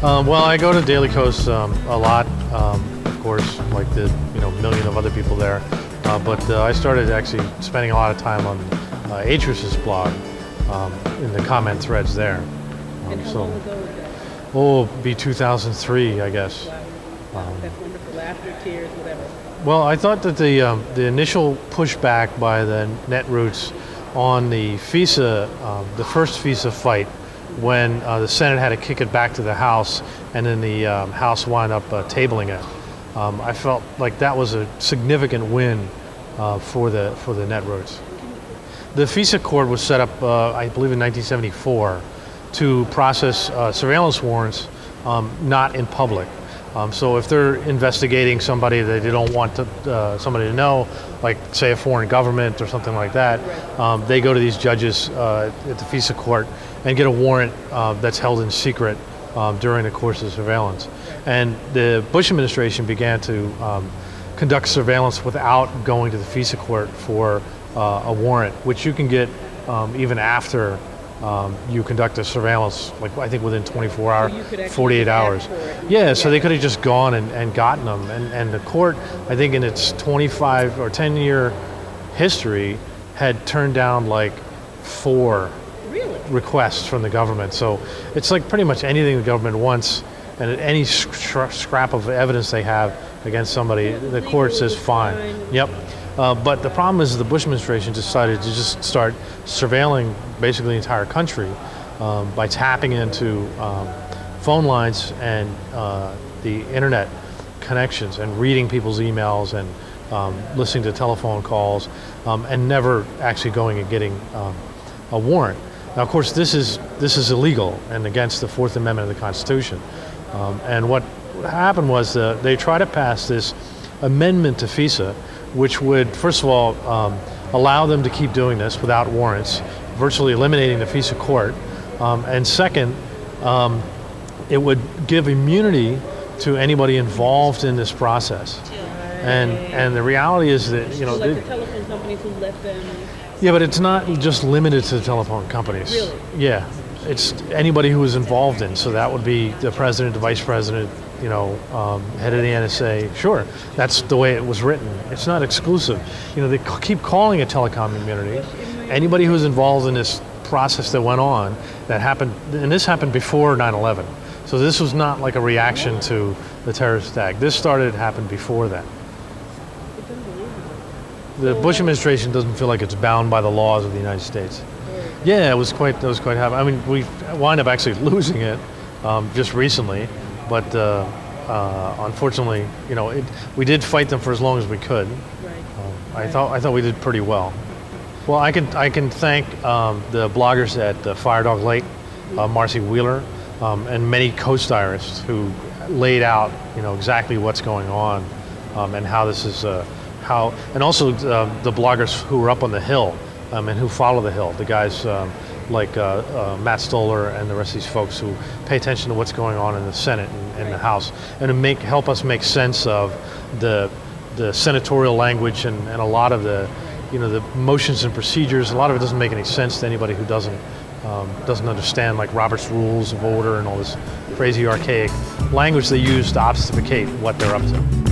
Well, I go to Daily Kos a lot, of course, like the million of other people there. But I started actually spending a lot of time on Atris's blog in the comment threads there. And how long ago was that? Oh, it'd be 2003, I guess. Wow, that's wonderful. Laughter, tears, whatever. Well, I thought that the initial pushback by the Netroots on the FISA, the first FISA fight, when the Senate had to kick it back to the House, and then the House wound up tabling it. I felt like that was a significant win for the Netroots. The FISA court was set up, I believe, in 1974 to process surveillance warrants, not in public. So if they're investigating somebody that they don't want somebody to know, like say a foreign government or something like that, they go to these judges at the FISA court and get a warrant that's held in secret during the course of surveillance. And the Bush administration began to conduct surveillance without going to the FISA court for a warrant, which you can get even after you conduct a surveillance, like I think within 24 hours, 48 hours. Yeah, so they could have just gone and gotten them. And the court, I think in its 25 or 10-year history, had turned down like 4 requests from the government. So it's like pretty much anything the government wants, and any scrap of evidence they have against somebody, the court says fine. Yep. But the problem is the Bush administration decided to just start surveilling basically the entire country by tapping into phone lines and the internet connections and reading people's emails and listening to telephone calls and never actually going and getting a warrant. Now, of course, this is illegal and against the Fourth Amendment of the Constitution. And what happened was they tried to pass this amendment to FISA, which would, first of all, allow them to keep doing this without warrants, virtually eliminating the FISA court. And second, it would give immunity to anybody involved in this process. And the reality is that, So like the telephone companies who let them... Yeah, but it's not just limited to the telephone companies. Really? Yeah, it's anybody who is involved in. So that would be the president, the vice president, head of the NSA. Sure, that's the way it was written. It's not exclusive. They keep calling it telecom immunity. Anybody who's involved in this process that went on, that happened, and this happened before 9/11. So this was not like a reaction to the terrorist attack. This happened before that. It's unbelievable. The Bush administration doesn't feel like it's bound by the laws of the United States. Yeah, it was quite happy. I mean, we wind up actually losing it just recently, but unfortunately, we did fight them for as long as we could. Right. I thought we did pretty well. Well, I can thank the bloggers at Fire Dog Lake, Marcy Wheeler, and many coast-diarists who laid out exactly what's going on and how this is and also the bloggers who were up on the Hill and who follow the Hill, the guys like Matt Stoller and the rest of these folks who pay attention to what's going on in the Senate and the House, and to help us make sense of the senatorial language and a lot of the motions and procedures. A lot of it doesn't make any sense to anybody who doesn't understand, like Robert's Rules of Order and all this crazy archaic language they use to obfuscate what they're up to.